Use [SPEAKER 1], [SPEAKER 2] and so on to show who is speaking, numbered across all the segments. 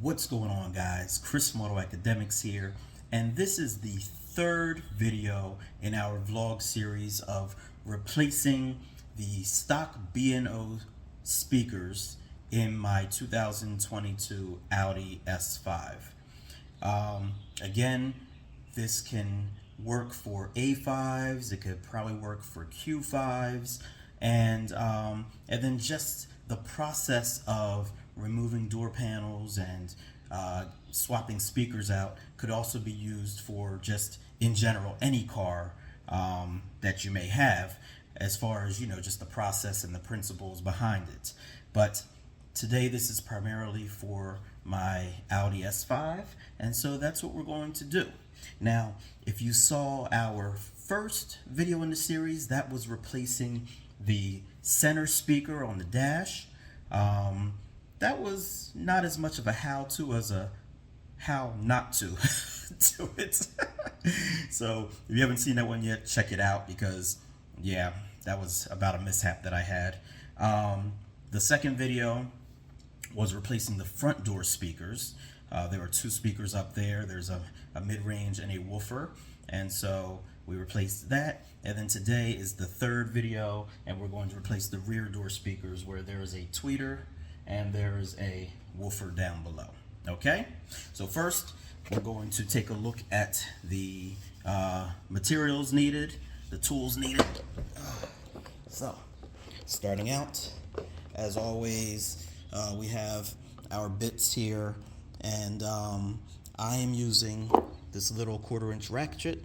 [SPEAKER 1] What's going on, guys? Chris from Auto Academics here, and this is the third video in our vlog series of replacing the stock B&O speakers in my 2022 Audi S5. Again, this can work for A5s, it could probably work for Q5s, and then just the process of removing door panels and swapping speakers out could also be used for just in general any car that you may have, as far as just the process and the principles behind it. But today this is primarily for my Audi S5, and so that's what we're going to do. Now, if you saw our first video in the series, that was replacing the center speaker on the dash. That was not as much of a how-to as a how not to do it. So if you haven't seen that one yet, check it out, because yeah, that was about a mishap that I had. The second video was replacing the front door speakers. There were two speakers up there. There's a mid-range and a woofer, and so we replaced that. And then today is the third video, and we're going to replace the rear door speakers, where there is a tweeter and there is a woofer down below. Okay, so first we're going to take a look at the materials needed, the tools needed. So starting out, as always, we have our bits here, and I am using this little 1/4-inch ratchet.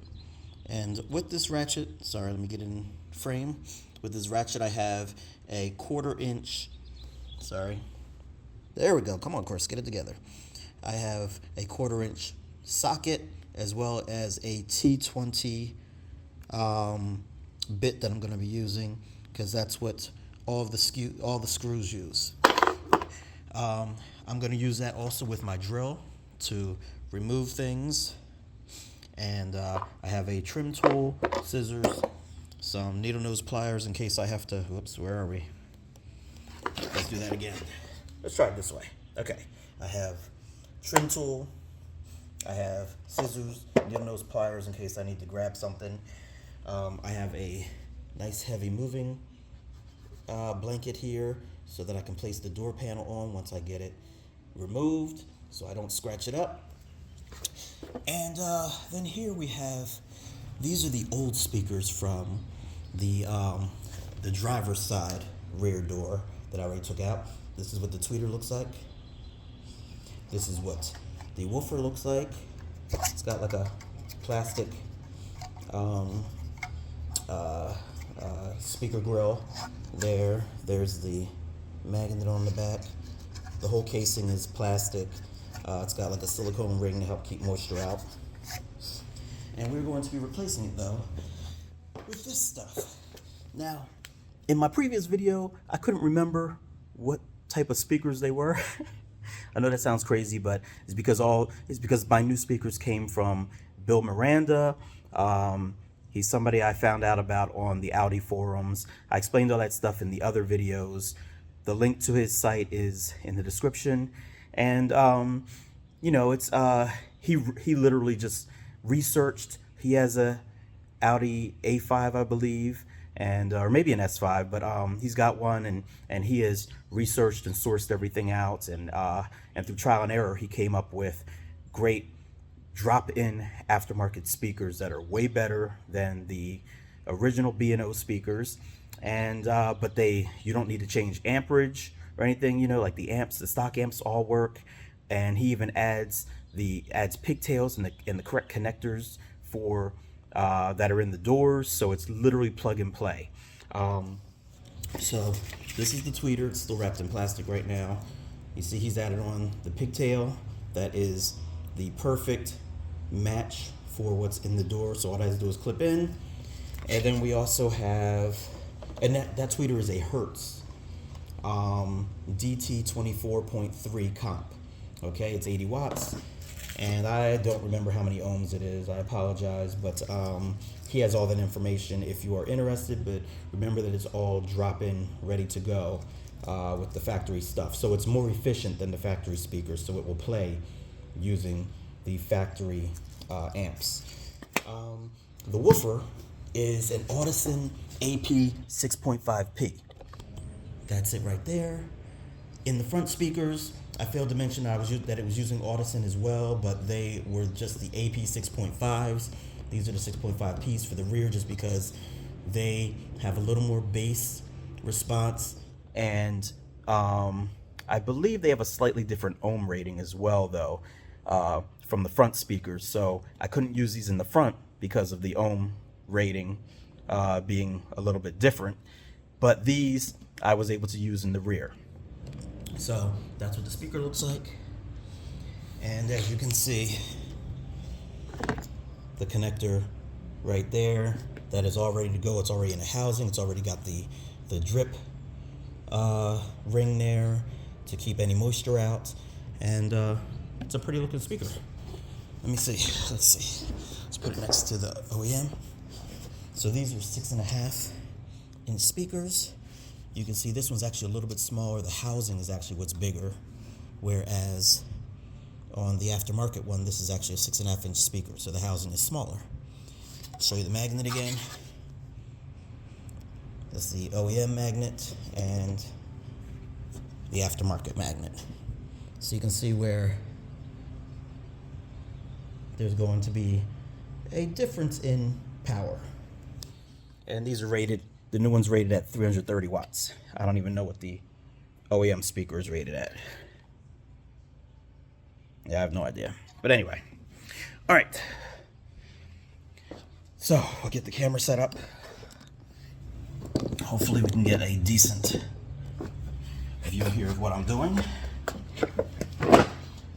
[SPEAKER 1] And with this ratchet, sorry, let me get in frame. With this ratchet, I have a 1/4-inch, sorry, there we go, come on, course, get it together. I have a 1/4-inch socket, as well as a T20 bit that I'm going to be using, because that's what all the screws use. I'm going to use that also with my drill to remove things. And I have a trim tool, scissors, some needle nose pliers in case I have to, whoops, where are we? Let's do that again. Let's try it this way. Okay, I have trim tool, I have scissors, needle nose pliers in case I need to grab something. I have a nice heavy moving blanket here so that I can place the door panel on once I get it removed so I don't scratch it up. And then here we have, these are the old speakers from the driver's side rear door that I already took out. This is what the tweeter looks like. This is what the woofer looks like. It's got like a plastic speaker grill there. There's the magnet on the back. The whole casing is plastic. It's got like a silicone ring to help keep moisture out. And we're going to be replacing it though with this stuff. Now, in my previous video, I couldn't remember what type of speakers they were. I know that sounds crazy, but it's because my new speakers came from Miranda. He's somebody I found out about on the Audi forums. I explained all that stuff in the other videos. The link to his site is in the description. And it's he literally just researched. He has a Audi A5, I believe, and or maybe an S5, but he's got one, and he has researched and sourced everything out, and through trial and error he came up with great drop-in aftermarket speakers that are way better than the original B&O speakers, and but you don't need to change amperage or anything, like the amps, the stock amps all work. And he even adds pigtails and the correct connectors for that are in the doors, so it's literally plug and play. So this is the tweeter. It's still wrapped in plastic right now. You see he's added on the pigtail. That is the perfect match for what's in the door, so all I have to do is clip in. And then we also have, and that tweeter is a Hertz DT 24.3 comp. Okay, it's 80 watts, and I don't remember how many ohms it is. I apologize, but he has all that information if you are interested. But remember that it's all drop-in, ready to go.
[SPEAKER 2] with the factory stuff. So it's more efficient than the factory speakers, so it will play using the factory amps. The woofer is an Audison AP 6.5P. That's it right there. In the front speakers, I failed to mention that it was using Audison as well, but they were just the AP 6.5s. These are the 6.5Ps for the rear, just because they have a little more bass response, and I believe they have a slightly different ohm rating as well, though, from the front speakers. So I couldn't use these in the front because of the ohm rating being a little bit different, but these I was able to use in the rear. So that's what the speaker looks like. And as you can see, the connector right there, that is all ready to go. It's already in the housing. It's already got the drip ring there to keep any moisture out. And it's a pretty looking speaker. Let me see. Let's see. Let's put it next to the OEM. So these are 6.5 inch speakers. You can see this one's actually a little bit smaller. The housing is actually what's bigger, whereas on the aftermarket one, this is actually a 6.5 inch speaker, so the housing is smaller. I'll show you the magnet again. That's the OEM magnet and the aftermarket magnet. So you can see where there's going to be a difference in power. And these are rated, the new one's rated at 330 watts. I don't even know what the OEM speaker is rated at. Yeah, I have no idea. But anyway, all right. So we'll get the camera set up. Hopefully we can get a decent view here of what I'm doing.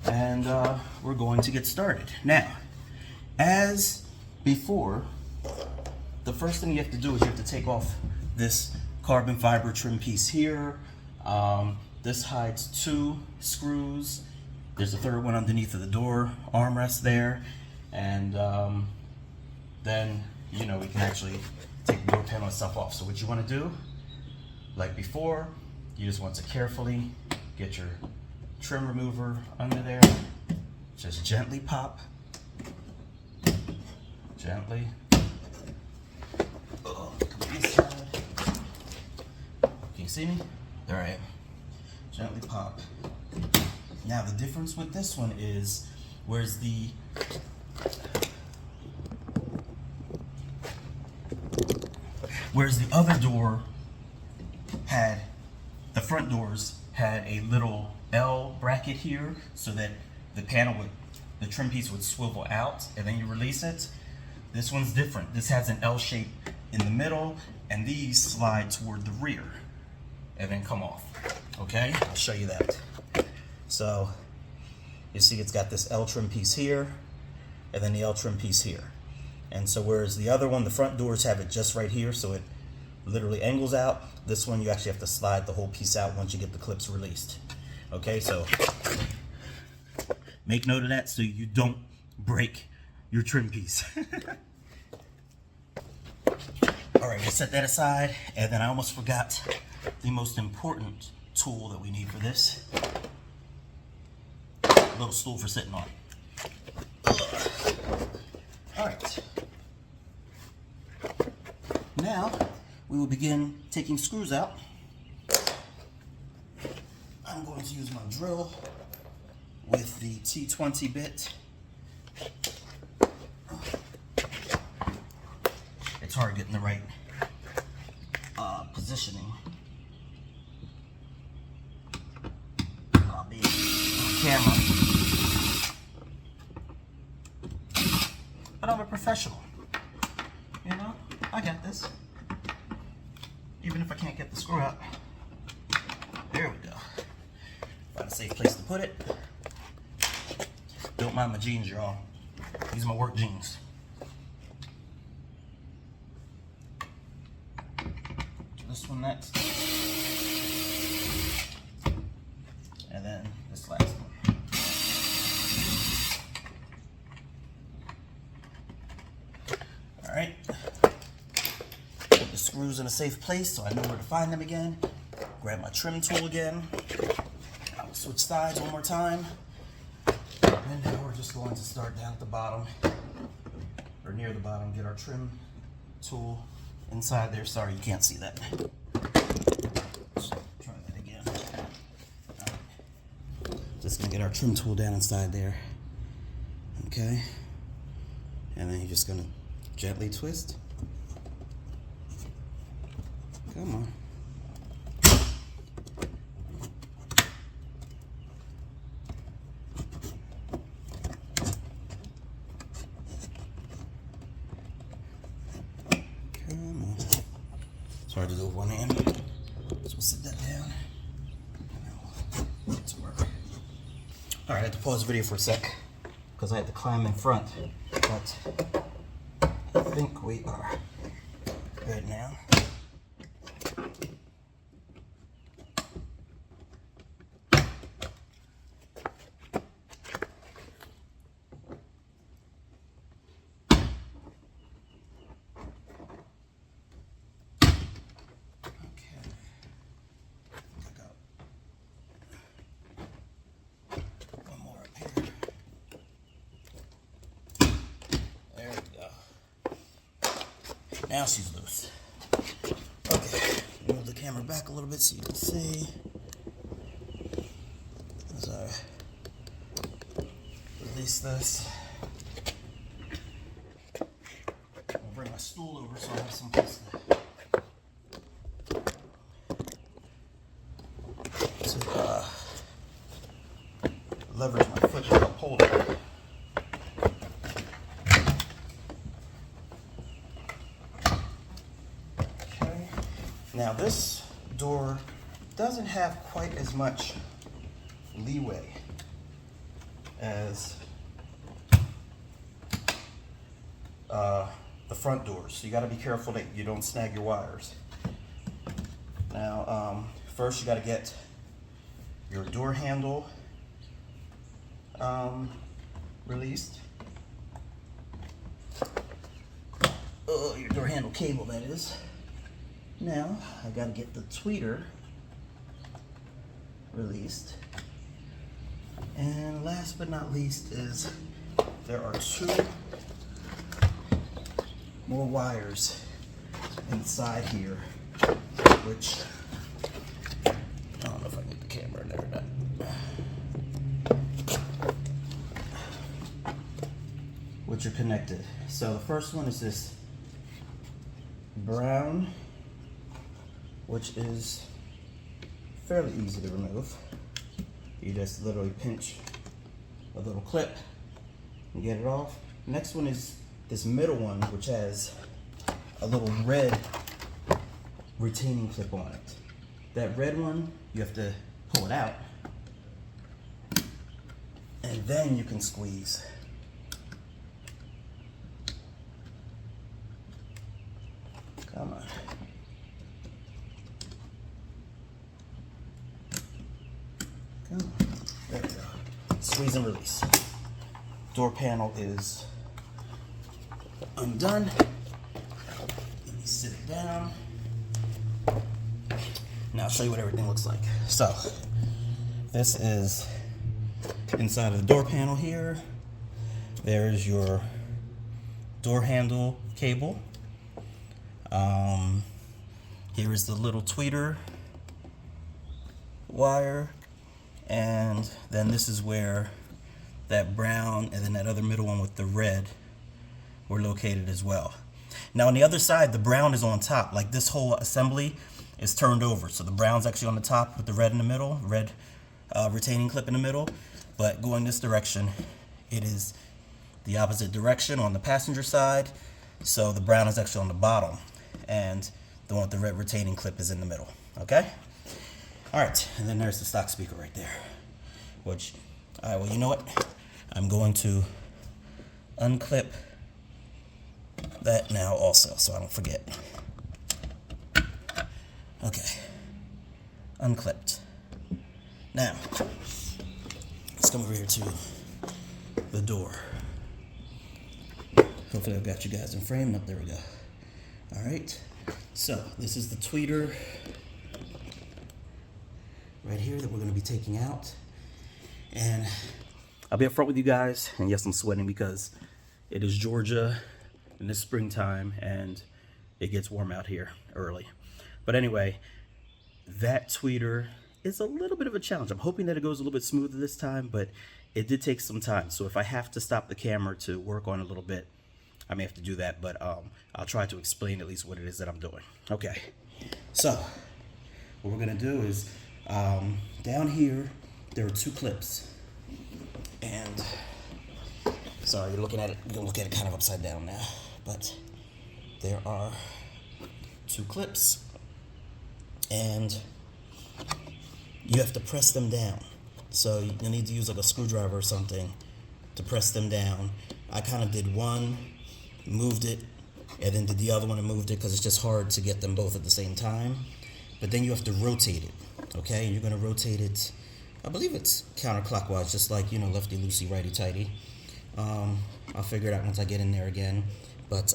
[SPEAKER 2] And we're going to get started. Now, as before, the first thing you have to do is you have to take off this carbon fiber trim piece here. This hides 2 screws. There's a third one underneath of the door armrest there. And then, you know, we can actually take the door panel and stuff off. So what you want to do, like before, you just want to carefully get your trim remover under there. Just gently pop. Gently. Oh, come on this side. Can you see me? All right. Gently pop. Now the difference with this one is, whereas the other door had, the front doors had a little L bracket here so that the panel would, the trim piece would swivel out and then you release it. This one's different. This has an L shape in the middle and these slide toward the rear and then come off. Okay, I'll show you that. So you see it's got this L trim piece here and then the L trim piece here. And so whereas the other one, the front doors have it just right here, so it literally angles out, this one you actually have to slide the whole piece out once you get the clips released. Okay, so make note of that so you don't break your trim piece. All right, we'll set that aside, and then I almost forgot the most important tool that we need for this. A little stool for sitting on. All right. Now, we will begin taking screws out. I'm going to use my drill with the T20 bit. It's hard getting the right positioning. I'll be on camera. But I'm a professional. You know, I got this. Even if I can't get the screw out. There we go. Find a safe place to put it. Don't mind my jeans, y'all. These are my work jeans. This one next. And then this last one. All right. Put the screws in a safe place so I know where to find them again.
[SPEAKER 1] grab my trim tool again. I'll switch sides one more time. And now we're just going to start down at the bottom, or near the bottom, get our trim tool inside there. Sorry, you can't see that. Let's try that again. All right. Just gonna get our trim tool down inside there. Okay. And then you're just gonna gently twist. Come on. It's hard to do with one hand, so we'll sit that down. Get to work. All right, I had to pause the video for a sec because I had to climb in front, but I think we are good now. Now she's loose. Okay, move the camera back a little bit so you can see. As I release this, I'll bring my stool over so I have some place to leverage my foot to help hold it. Now this door doesn't have quite as much leeway as the front doors, so you got to be careful that you don't snag your wires. Now, first you got to get your door handle released. Your door handle cable, that is. Now, I gotta get the tweeter released. And last but not least is there are 2 more wires inside here, which, I don't know if I can get the camera in there or not, which are connected. So the first one is this brown, which is fairly easy to remove. You just literally pinch a little clip and get it off. Next one is this middle one, which has a little red retaining clip on it. That red one, you have to pull it out, and then you can squeeze. Come on. There we go. Squeeze and release. Door panel is undone. Let me sit it down. Now I'll show you what everything looks like. So, this is inside of the door panel here. There's your door handle cable. Here is the little tweeter wire. And then this is where that brown and then that other middle one with the red were located as well. Now on the other side, the brown is on top. Like this whole assembly is turned over. So the brown's actually on the top with the red in the middle, red retaining clip in the middle. But going this direction, it is the opposite direction on the passenger side. So the brown is actually on the bottom. And the one with the red retaining clip is in the middle. Okay? All right, and then there's the stock speaker right there, which, all right, well, you know what? I'm going to unclip that now also, so I don't forget. Okay, unclipped. Now, let's come over here to the door. Hopefully I've got you guys in frame. Nope, there we go. All right, so this is the tweeter right here that we're going to be taking out. And I'll be up front with you guys. And yes, I'm sweating because it is Georgia in the springtime and it gets warm out here early. But anyway, that tweeter is a little bit of a challenge. I'm hoping that it goes a little bit smoother this time, but it did take some time. So if I have to stop the camera to work on it a little bit, I may have to do that, but I'll try to explain at least what it is that I'm doing. Okay, so what we're gonna do is down here, there are 2 clips. And sorry, you're looking at it kind of upside down now, but there are 2 clips and you have to press them down. So you need to use like a screwdriver or something to press them down. I kind of did one, moved it, and then did the other one and moved it because it's just hard to get them both at the same time. But then you have to rotate it, okay? And you're gonna rotate it, I believe it's counterclockwise, just like, you know, lefty loosey, righty tighty. I'll figure it out once I get in there again. But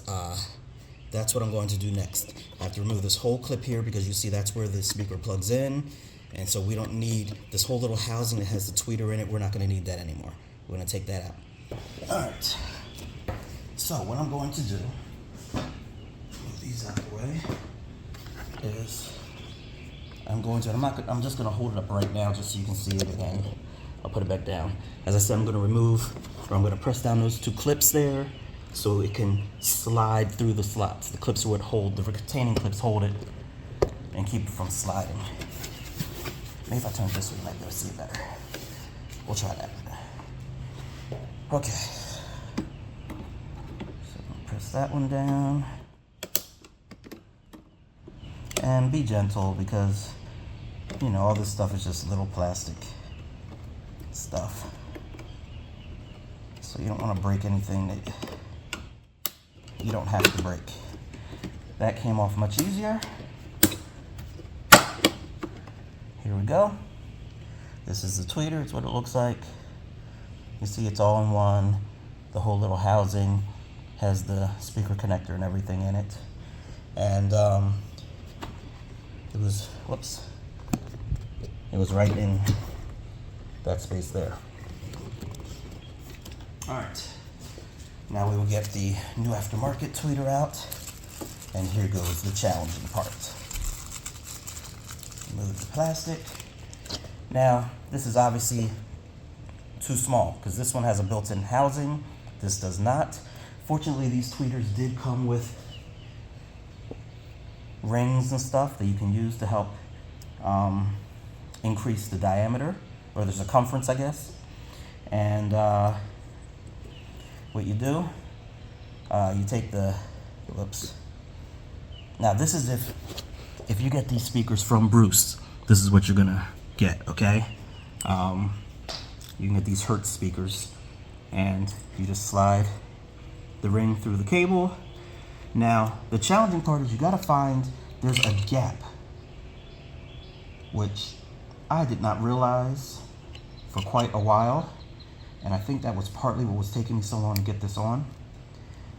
[SPEAKER 1] that's what I'm going to do next. I have to remove this whole clip here because you see that's where the speaker plugs in. And so we don't need this whole little housing that has the tweeter in it. We're not going to need that anymore. We're going to take that out. All right. So what I'm going to do, move these out of the way, is I'm just going to hold it up right now just so you can see it again. I'll put it back down. As I said, I'm going to press down those 2 clips there so it can slide through the slots. The clips would hold, the retaining clips hold it and keep it from sliding. Maybe if I turn it this way, you might be able to see it better. We'll try that. Okay. So I'm gonna press that one down. And be gentle because, you know, all this stuff is just little plastic stuff. So you don't want to break anything that you don't have to break. That came off much easier. Here we go. This is the tweeter. It's what it looks like. You see it's all in one. The whole little housing has the speaker connector and everything in it. And it was right in that space there. All right. Now we will get the new aftermarket tweeter out. And here goes the challenging part. Remove the plastic. Now, this is obviously too small because this one has a built-in housing. This does not. Fortunately, these tweeters did come with rings and stuff that you can use to help increase the diameter or the circumference, I guess. And what you do, you take the, Now this is if you get these speakers from Bruce, this is what you're gonna get, okay? You can get these Hertz speakers and you just slide the ring through the cable. Now, the challenging part is you gotta find, there's a gap, which I did not realize for quite a while. And I think that was partly what was taking me so long to get this on.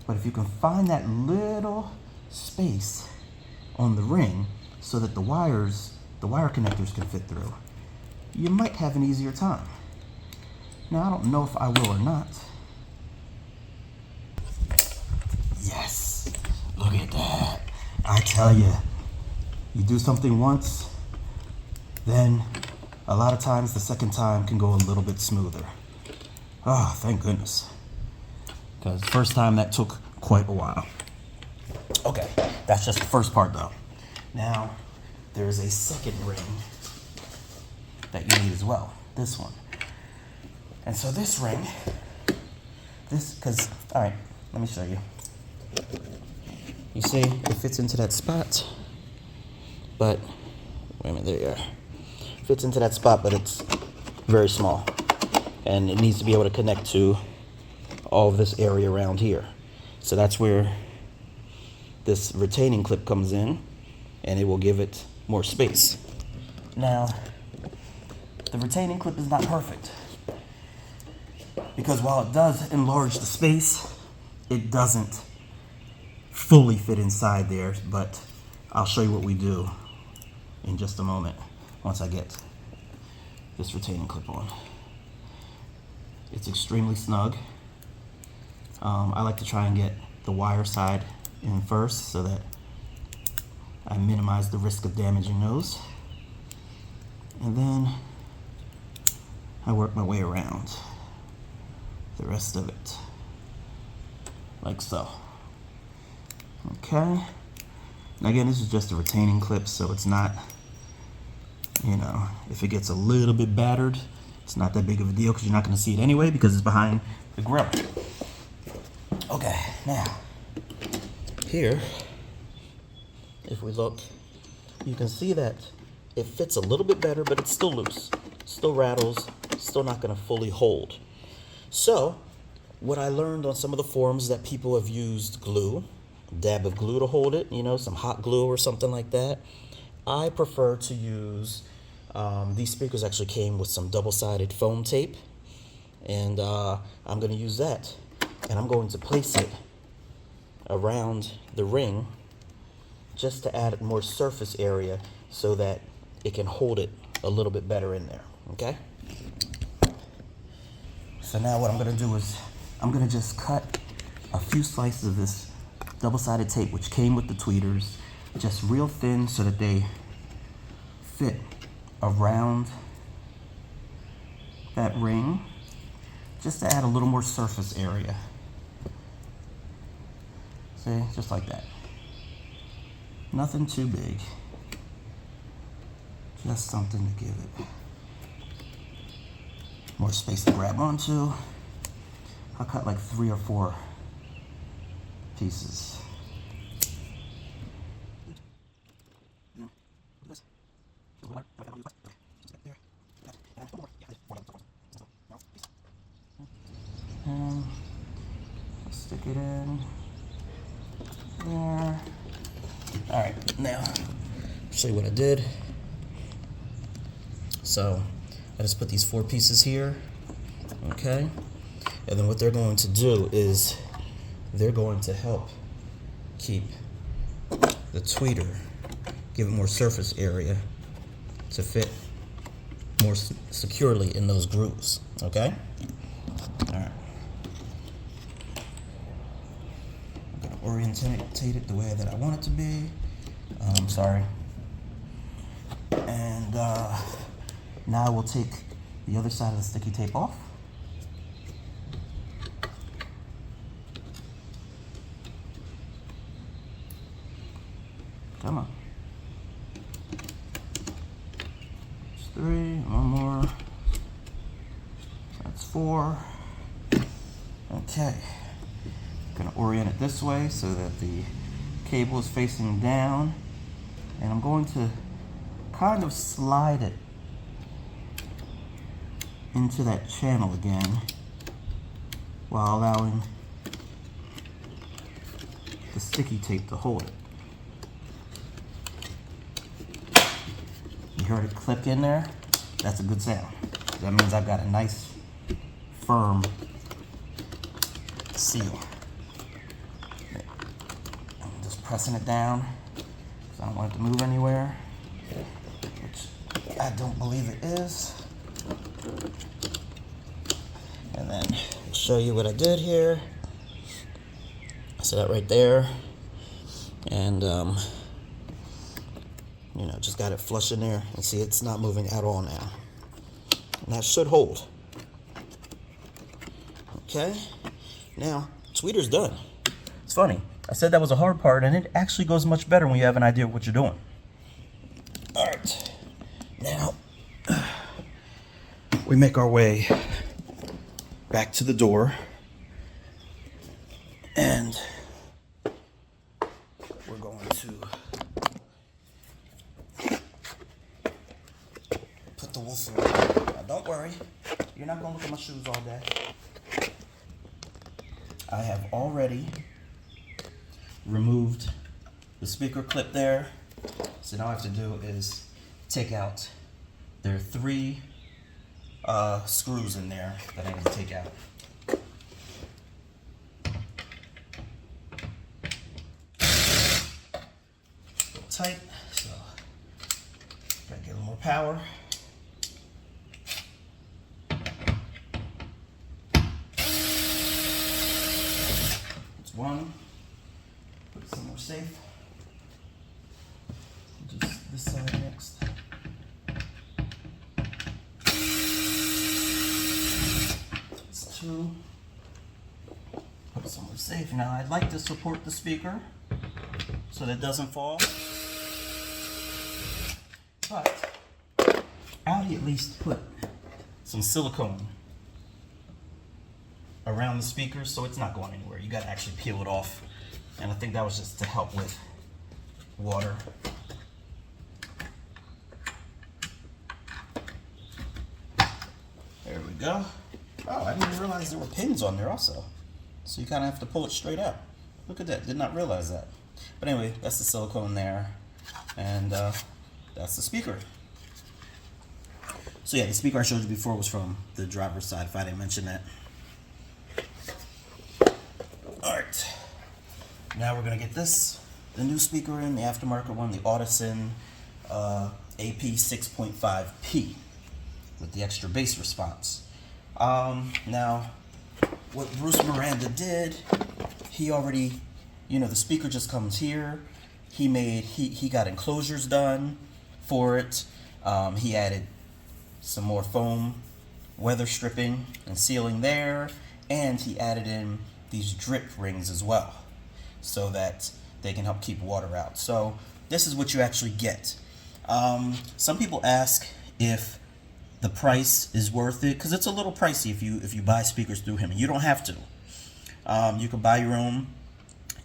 [SPEAKER 1] But if you can find that little space on the ring so that the wire connectors can fit through, you might have an easier time. Now, I don't know if I will or not. Yes, look at that. I tell you, you do something once, then a lot of times the second time can go a little bit smoother. Oh, thank goodness. Because first time that took quite a while. Okay, that's just the first part though. Now, there's a second ring that you need as well, this one. And so this ring, all right, let me show you. You see, it fits into that spot, but, wait a minute, there you are. Fits into that spot, but it's very small. And it needs to be able to connect to all of this area around here. So that's where this retaining clip comes in, and it will give it more space. Now, the retaining clip is not perfect, because while it does enlarge the space, it doesn't fully fit inside there, but I'll show you what we do in just a moment once I get
[SPEAKER 2] this retaining clip on. It's extremely snug. I like to try and get the wire side in first so that I minimize the risk of damaging those. And then I work my way around the rest of it, like so. Okay. And again, this is just a retaining clip, so it's not, you know, if it gets a little bit battered, it's not that big of a deal because you're not going to see it anyway because it's behind the grill. Okay, now, here, if we look, you can see that it fits a little bit better, but it's still loose. Still rattles, still not going to fully hold. So, what I learned on some of the forums that people have used glue, a dab of glue to hold it, you know, some hot glue or something like that. I prefer to use, these speakers actually came with some double-sided foam tape, and I'm going to use that. And I'm going to place it around the ring just to add more surface area so that it can hold it a little bit better in there, okay? So now what I'm gonna do is I'm gonna just cut a few slices of this double-sided tape, which came with the tweeters, just real thin so that they fit around that ring, just to add a little more surface area. See, just like that. Nothing too big. Just something to give it more space to grab onto. I'll cut like 3 or 4 pieces. And I'll stick it in there. All right, now I'll show you what I did. So I just put these 4 pieces here, okay? And then what they're going to do is they're going to help keep the tweeter, give it more surface area to fit more securely in those grooves, okay? All right. I'm gonna orientate it the way that I want it to be. Sorry. And now we'll take the other side of the sticky tape off. Come on. That's 3, one more. That's 4. Okay. I'm gonna orient it this way so that the cable is facing down. And I'm going to kind of slide it into that channel again while allowing the sticky tape to hold it. You heard it click in there? That's a good sound. That means I've got a nice, firm seal. I'm just pressing it down because I don't want it to move anywhere, which I don't believe it is. And then I'll show you what I did here. I set that right there, and you know, just got it flush in there, and see it's not moving at all now. And that should hold. Okay, now tweeter's done. It's funny, I said that was a hard part, and it actually goes much better when you have an idea of what you're doing. All right, now we make our way back to the door, and we're going to put the woofer in. Now don't worry, you're not going to look at my shoes all day. I have already removed the speaker clip there, so now all I have to do is take out, there are 3 screws in there that I need to take out. Tight, so gotta get a little more power.
[SPEAKER 1] one. Put it somewhere safe. Do this side next. That's two. Put it somewhere safe. Now I'd like to support the speaker so that it doesn't fall. But Audi at least put some silicone around the speakers so it's not going anywhere. You got to actually peel it off, and I think that was just to help with water. There we go. Oh, I didn't even realize there were pins on there also, so you kind of have to pull it straight out. Look at that, did not realize that. But anyway, that's the silicone there, and that's the speaker. So yeah, the speaker I showed you before was from the driver's side, if I didn't mention that. Alright, now we're going to get the new speaker in, the aftermarket one, the Audison AP 6.5P with the extra bass response. Now, what Bruce Miranda did, he already, the speaker just comes here. He got enclosures done for it. He added some more foam, weather stripping and sealing there, and he added in these drip rings as well so that they can help keep water out. So this is what you actually get. Some people ask if the price is worth it, because it's a little pricey if you buy speakers through him, and you don't have to. You can buy your own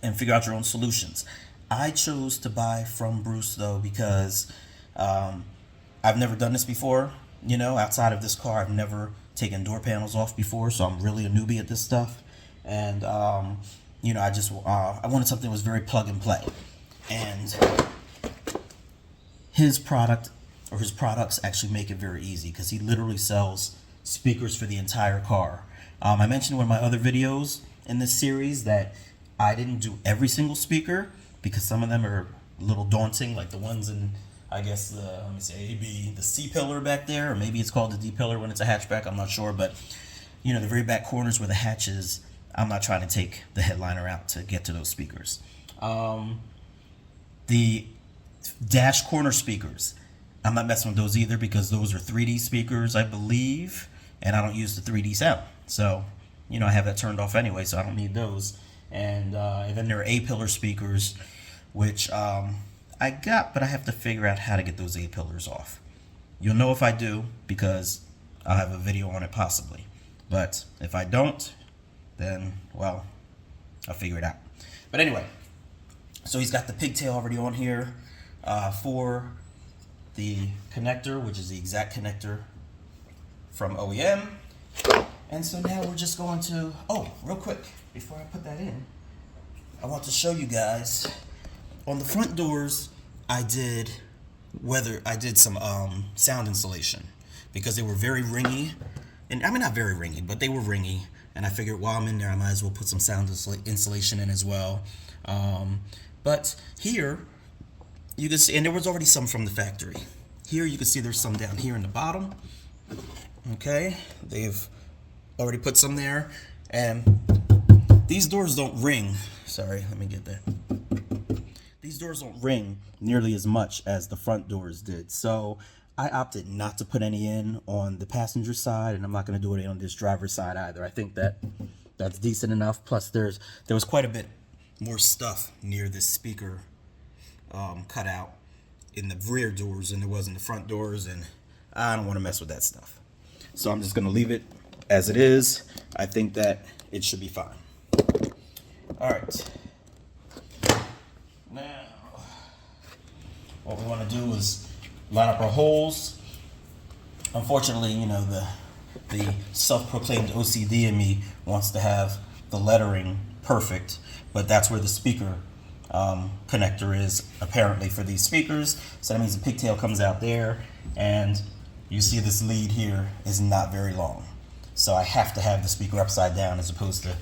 [SPEAKER 1] and figure out your own solutions. I chose to buy from Bruce though because I've never done this before. Outside of this car, I've never taken door panels off before, so I'm really a newbie at this stuff. And I wanted something that was very plug and play. And his product or his products actually make it very easy because he literally sells speakers for the entire car. I mentioned in one of my other videos in this series that I didn't do every single speaker because some of them are a little daunting, like the ones in, I guess, the C pillar back there, or maybe it's called the D pillar when it's a hatchback, I'm not sure, but the very back corners where the hatch is, I'm not trying to take the headliner out to get to those speakers. The dash corner speakers, I'm not messing with those either because those are 3D speakers, I believe, and I don't use the 3D sound. So, I have that turned off anyway, so I don't need those. And then there are A-pillar speakers, which I got, but I have to figure out how to get those A-pillars off. You'll know if I do because I'll have a video on it possibly. But if I don't, then, well, I'll figure it out. But anyway, so he's got the pigtail already on here for the connector, which is the exact connector from OEM. And so now we're just going to, real quick, before I put that in, I want to show you guys, on the front doors, I did some sound insulation because they were very ringy. And I mean, not very ringy, but they were ringy. And I figured while I'm in there, I might as well put some sound insulation in as well. But here, you can see, and there was already some from the factory. Here you can see there's some down here in the bottom. Okay, they've already put some there. And these doors don't ring. Sorry, let me get that. These doors don't ring nearly as much as the front doors did. So I opted not to put any in on the passenger side, and I'm not going to do it on this driver's side either. I think that's decent enough. Plus, there was quite a bit more stuff near this speaker cut out in the rear doors than there was in the front doors, and I don't want to mess with that stuff. So I'm just going to leave it as it is. I think that it should be fine. All right. Now, what we want to do is line up our holes. Unfortunately, the self-proclaimed OCD in me wants to have the lettering perfect, but that's where the speaker connector is apparently for these speakers. So that means the pigtail comes out there, and you see this lead here is not very long. So I have to have the speaker upside down as opposed to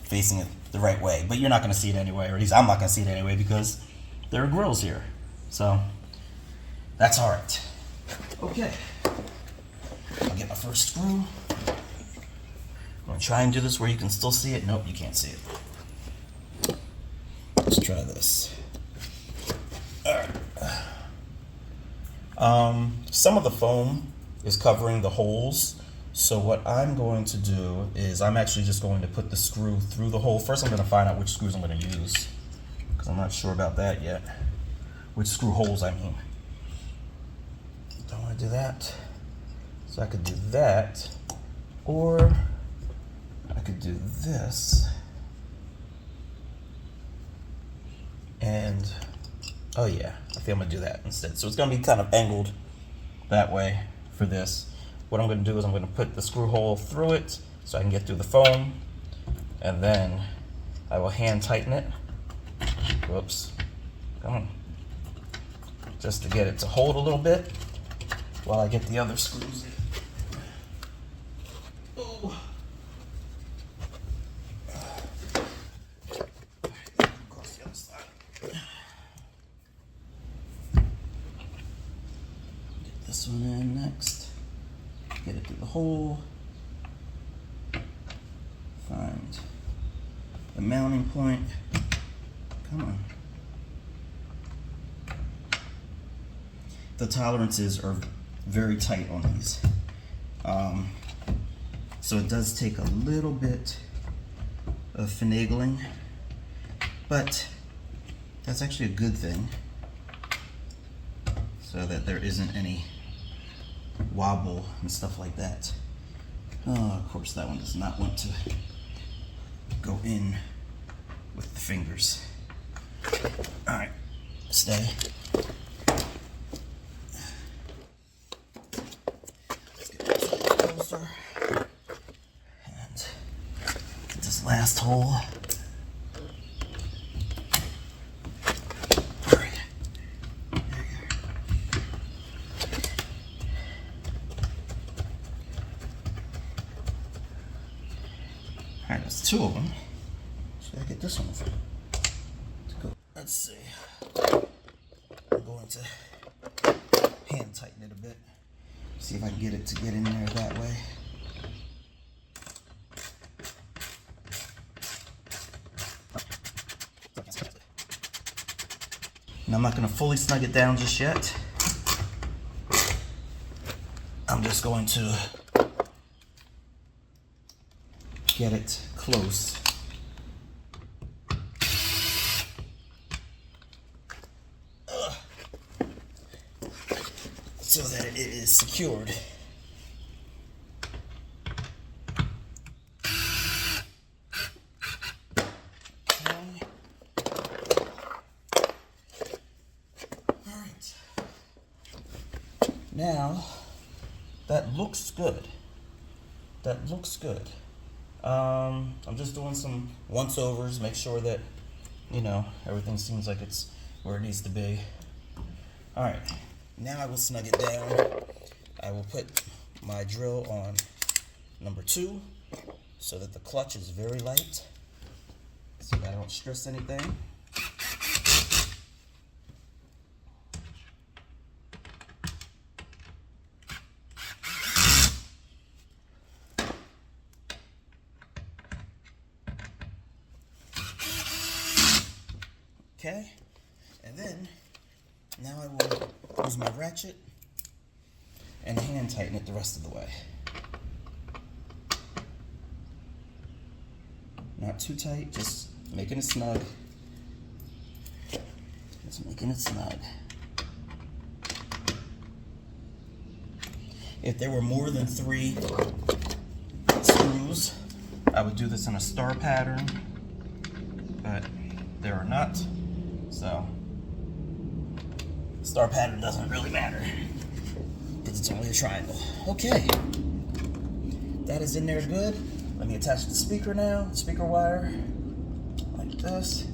[SPEAKER 1] facing it the right way. But you're not going to see it anyway, or at least I'm not going to see it anyway because there are grills here. So that's all right. Okay. I'll get my first screw. I'm going to try and do this where you can still see it. Nope, you can't see it.
[SPEAKER 2] try this. Some of the foam is covering the holes. So what I'm going to do is I'm actually just going to put the screw through the hole. First I'm going to find out which screws I'm going to use, because I'm not sure about that yet. Which screw holes I mean. Don't want to do that. So I could do that, or I could do this. And, oh yeah, I think I'm going to do that instead. So it's going to be kind of angled that way for this. What I'm going to do is I'm going to put the screw hole through it so I can get through the foam, and then I will hand tighten it. Whoops. Come on. Just to get it to hold a little bit while I get the other screws in. Oh. Across the other side. Get this one in next. Get it through the hole. Find the mounting point. Come on. The tolerances are very tight on these. So it does take a little bit of finagling, but that's actually a good thing, so that there isn't any wobble and stuff like that. Oh, of course that one does not want to go in with the fingers. Alright, stay. Let's get this a little closer. And get this last hole. Alright, there's two of them. So I get this one to go. Let's see. I'm going to hand tighten it a bit. See if I can get it to get in there that way. And I'm not going to fully snug it down just yet. I'm just going to get it close. So that it is secured. Okay. All right. Now, that looks good. That looks good. I'm just doing some once-overs, make sure that, you know, everything seems like it's where it needs to be. Alright, now I will snug it down. I will put my drill on number 2 so that the clutch is very light, so that I don't stress anything. Okay, and then now I will use my ratchet and hand tighten it the rest of the way. Not too tight, just making it snug. Just making it snug. If there were more than 3 screws, I would do this in a star pattern, but there are not. So, star pattern doesn't really matter, because it's only a triangle. Okay, that is in there good. Let me attach the speaker now, the speaker wire, like this.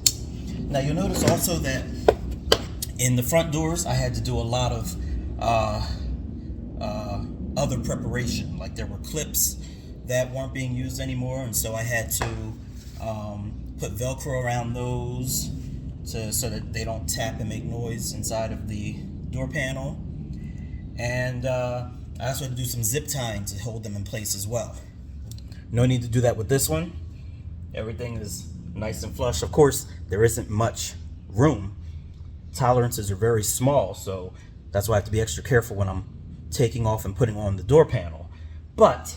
[SPEAKER 2] Now you'll notice also that in the front doors, I had to do a lot of other preparation. Like there were clips that weren't being used anymore, and so I had to put Velcro around those so that they don't tap and make noise inside of the door panel. And I also had to do some zip tying to hold them in place as well. No need to do that with this one. Everything is nice and flush. Of course, there isn't much
[SPEAKER 1] room. Tolerances are very small, so that's why I have to be extra careful when I'm taking off and putting on the door panel. But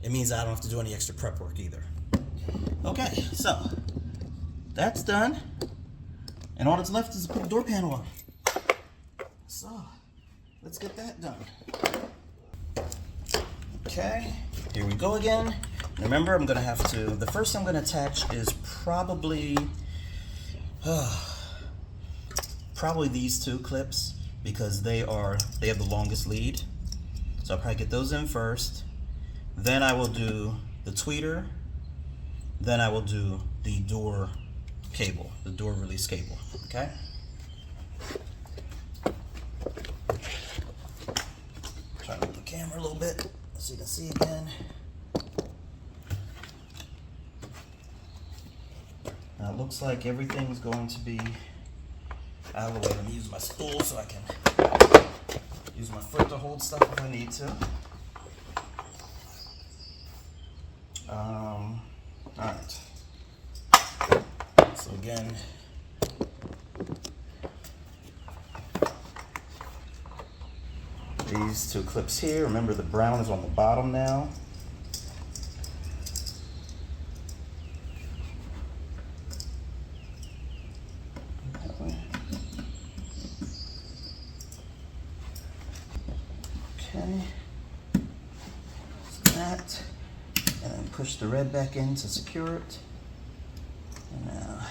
[SPEAKER 1] it means I don't have to do any extra prep work either. Okay, so that's done. And all that's left is to put the door panel on. So let's get that done. Okay, here we go again. Remember, I'm gonna have to, the first I'm gonna attach is probably these two clips, because they have the longest lead. So I'll probably get those in first. Then I will do the tweeter. Then I will do the door cable, the door release cable, okay? Try to move the camera a little bit so you can see again. Now it looks like everything's going to be out of the way. I'm gonna use my stool so I can use my foot to hold stuff if I need to. Alright. So again, these two clips here. Remember, the brown is on the bottom now. Okay. So that, and then push the red back in to secure it. And now,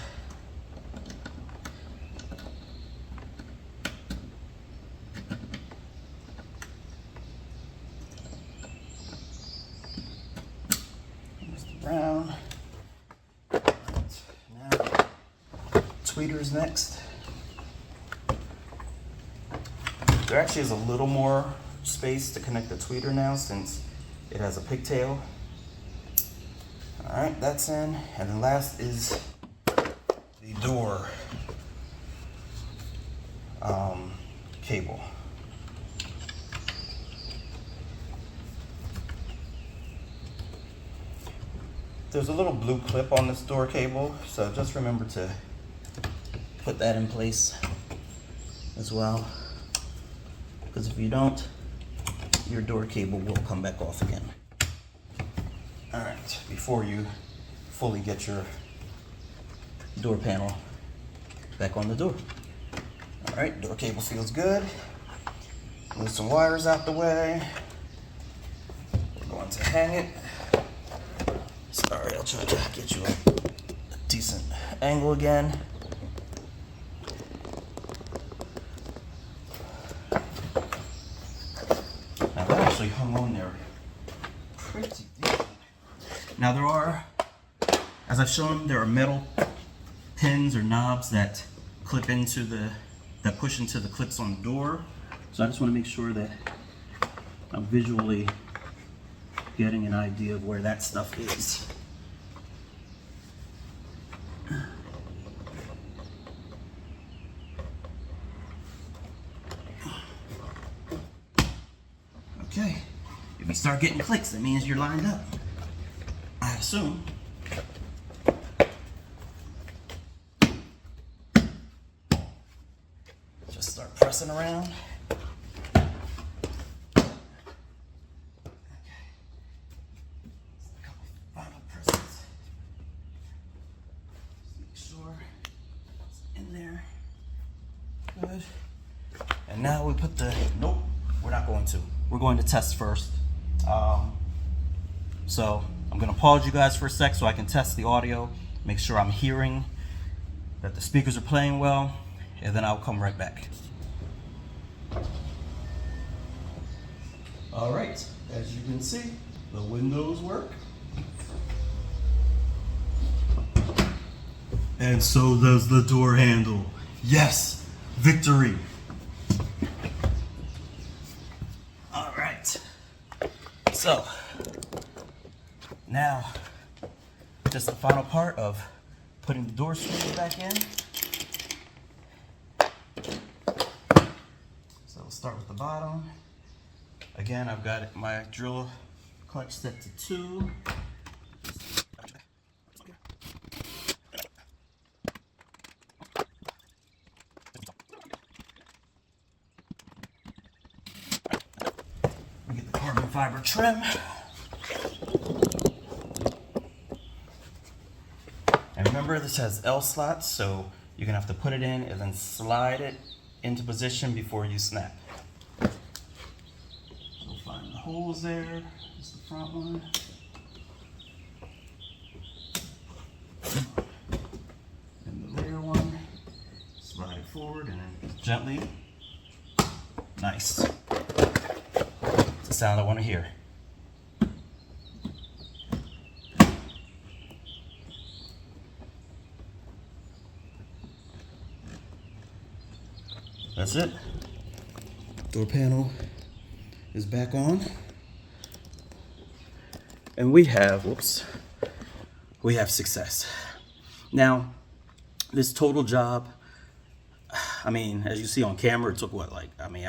[SPEAKER 1] here's the brown. Right. Now, tweeters next. There actually is a little more space to connect the tweeter now, since it has a pigtail. Alright, that's in. And then last is the door cable. There's a little blue clip on this door cable, so just remember to put that in place as well, because if you don't, your door cable will come back off again. Alright, before you fully get your door panel back on the door. Alright, door cable feels good. Move some wires out the way. We're going to hang it. Sorry, I'll try to get you a decent angle again. Now that actually hung on there pretty decent. Now there are, as I've shown, there are metal pins or knobs that clip into that push into the clips on the door. So I just want to make sure that I'm visually getting an idea of where that stuff is. Okay, if you start getting clicks, that means you're lined up, I assume. Just start pressing around. Good. And now we put the, nope, we're not going to. We're going to test first. So I'm going to pause you guys for a sec so I can test the audio, make sure I'm hearing that the speakers are playing well, and then I'll come right back. All right, as you can see, the windows work. And so does the door handle. Yes! Victory! All right. So, now, just the final part of putting the door screws back in. So we'll start with the bottom. Again, I've got my drill clutch set to 2. fiber trim. And remember, this has L slots, so you're gonna have to put it in and then slide it into position before you snap. So find the holes there. There's the front one. And the rear one. Slide it forward and then gently. Nice. It's the sound I want to hear. That's it. Door panel is back on. And we have success. Now, this total job, I mean, as you see on camera, it took I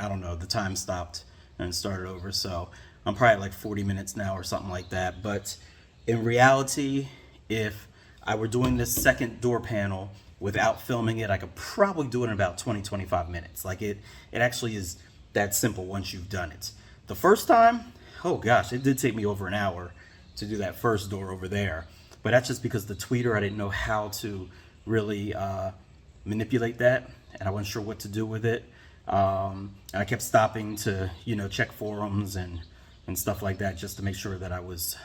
[SPEAKER 1] don't know, the time stopped and started over. So I'm probably like 40 minutes now or something like that. But in reality, if I were doing this second door panel without filming it, I could probably do it in about 20-25 minutes. Like it actually is that simple once you've done it. The first time, oh gosh, it did take me over an hour to do that first door over there. But that's just because the tweeter, I didn't know how to really manipulate that, and I wasn't sure what to do with it. And I kept stopping to, check forums and stuff like that just to make sure that I was,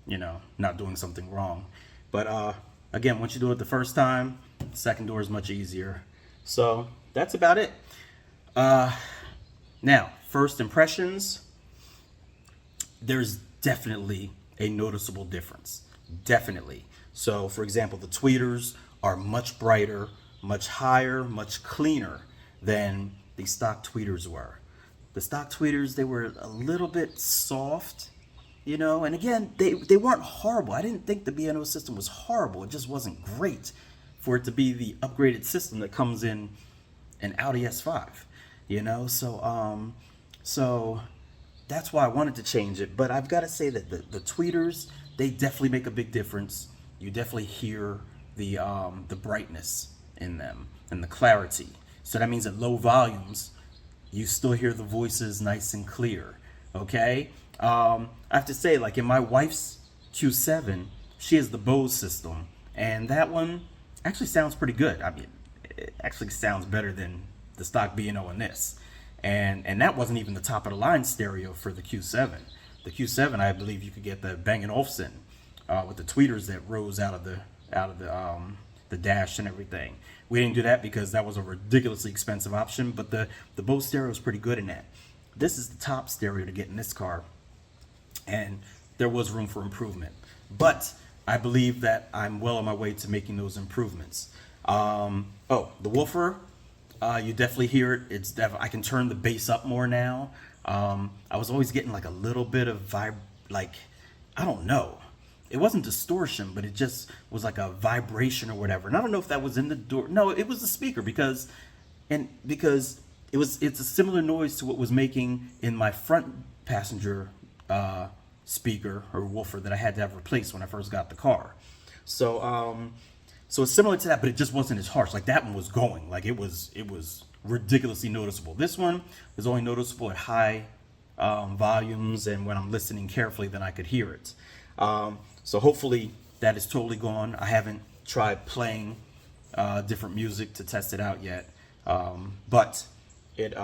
[SPEAKER 1] not doing something wrong. But again, once you do it the first time, the second door is much easier. So that's about it. Now, first impressions, there's definitely a noticeable difference. Definitely. So, for example, the tweeters are much brighter, much higher, much cleaner than the stock tweeters were. The stock tweeters, they were a little bit soft, and again, they weren't horrible. I didn't think the B9.5 system was horrible. It just wasn't great for it to be the upgraded system that comes in an Audi S5, So that's why I wanted to change it. But I've got to say that the tweeters, they definitely make a big difference. You definitely hear the brightness in them and the clarity. So that means at low volumes, you still hear the voices nice and clear. Okay? I have to say, like in my wife's Q7, she has the Bose system, and that one actually sounds pretty good. I mean, it actually sounds better than the stock B9.5 in this. And that wasn't even the top of the line stereo for the Q7. The Q7, I believe you could get the Bang & Olufsen with the tweeters that rose out of the dash and everything. We didn't do that because that was a ridiculously expensive option, but the Bose stereo is pretty good in that. This is the top stereo to get in this car, and there was room for improvement. But I believe that I'm well on my way to making those improvements. The woofer, you definitely hear it. I can turn the bass up more now. I was always getting like a little bit of I don't know. It wasn't distortion, but it just was like a vibration or whatever. And I don't know if that was in the door. No, it was the speaker because it's a similar noise to what was making in my front passenger speaker or woofer that I had to have replaced when I first got the car. So it's similar to that, but it just wasn't as harsh. Like that one was going, like it was ridiculously noticeable. This one was only noticeable at high volumes, and when I'm listening carefully, then I could hear it. So hopefully that is totally gone. I haven't tried playing different music to test it out yet, but it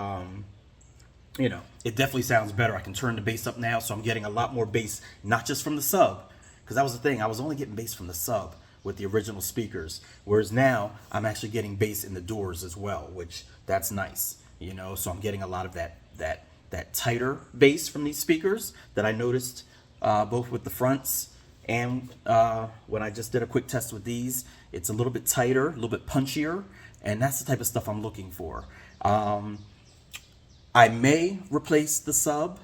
[SPEAKER 1] it definitely sounds better. I can turn the bass up now, so I'm getting a lot more bass, not just from the sub, because that was the thing. I was only getting bass from the sub with the original speakers, whereas now I'm actually getting bass in the doors as well, which that's nice, so I'm getting a lot of that tighter bass from these speakers that I noticed both with the fronts and when I just did a quick test with these. It's a little bit tighter, a little bit punchier, and that's the type of stuff I'm looking for. I may replace the sub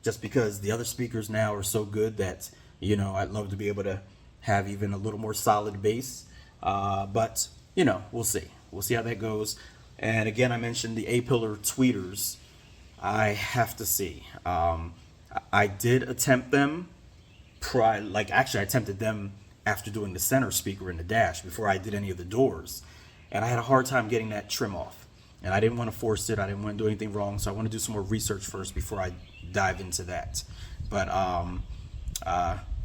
[SPEAKER 1] just because the other speakers now are so good that, I'd love to be able to have even a little more solid bass. But, we'll see. We'll see how that goes. And again, I mentioned the A-pillar tweeters. I have to see. I did attempt them. I attempted them after doing the center speaker in the dash before I did any of the doors. And I had a hard time getting that trim off. And I didn't want to force it. I didn't want to do anything wrong. So I want to do some more research first before I dive into that. But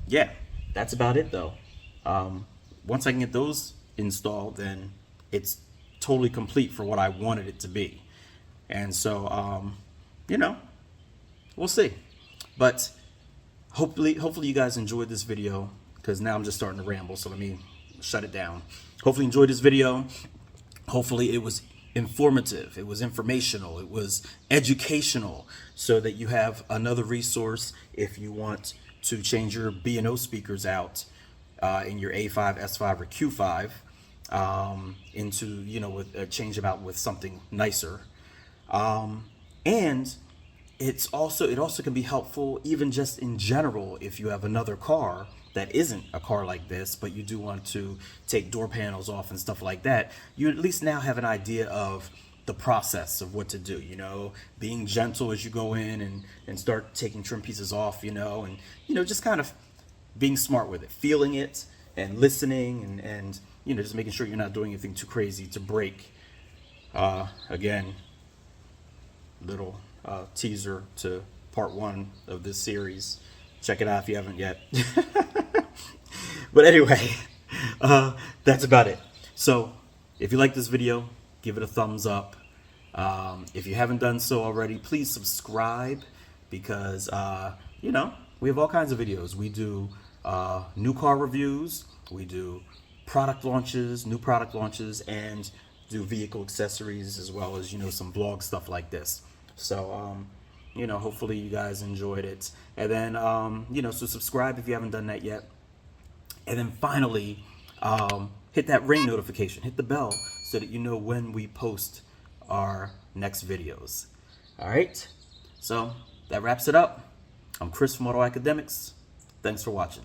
[SPEAKER 1] yeah, that's about it though. Once I can get those installed, then it's totally complete for what I wanted it to be. And so, you know, we'll see. But hopefully you guys enjoyed this video, because now I'm just starting to ramble. So let me shut it down. Hopefully you enjoyed this video. Hopefully it was informative, it was informational, it was educational, so that you have another resource if you want to change your B&O speakers out in your A5, S5, or Q5 into, you know, change them out with something nicer. And it also can be helpful even just in general if you have another car that isn't a car like this, but you do want to take door panels off and stuff like that. You at least now have an idea of the process of what to do, you know, being gentle as you go in and start taking trim pieces off, you know, and, you know, just kind of being smart with it, feeling it and listening and you know, just making sure you're not doing anything too crazy to break. Again, little teaser to part 1 of this series. Check it out if you haven't yet. But anyway, that's about it. So if you like this video, give it a thumbs up. If you haven't done so already, please subscribe, because you know, we have all kinds of videos. We do new car reviews, we do product launches, new product launches, and do vehicle accessories, as well as, you know, some vlog stuff like this. So you know, hopefully you guys enjoyed it. And then you know, so subscribe if you haven't done that yet. And then finally, hit that ring notification, hit the bell, so that you know when we post our next videos. All right, so that wraps it up. I'm Chris from Auto Academics. Thanks for watching.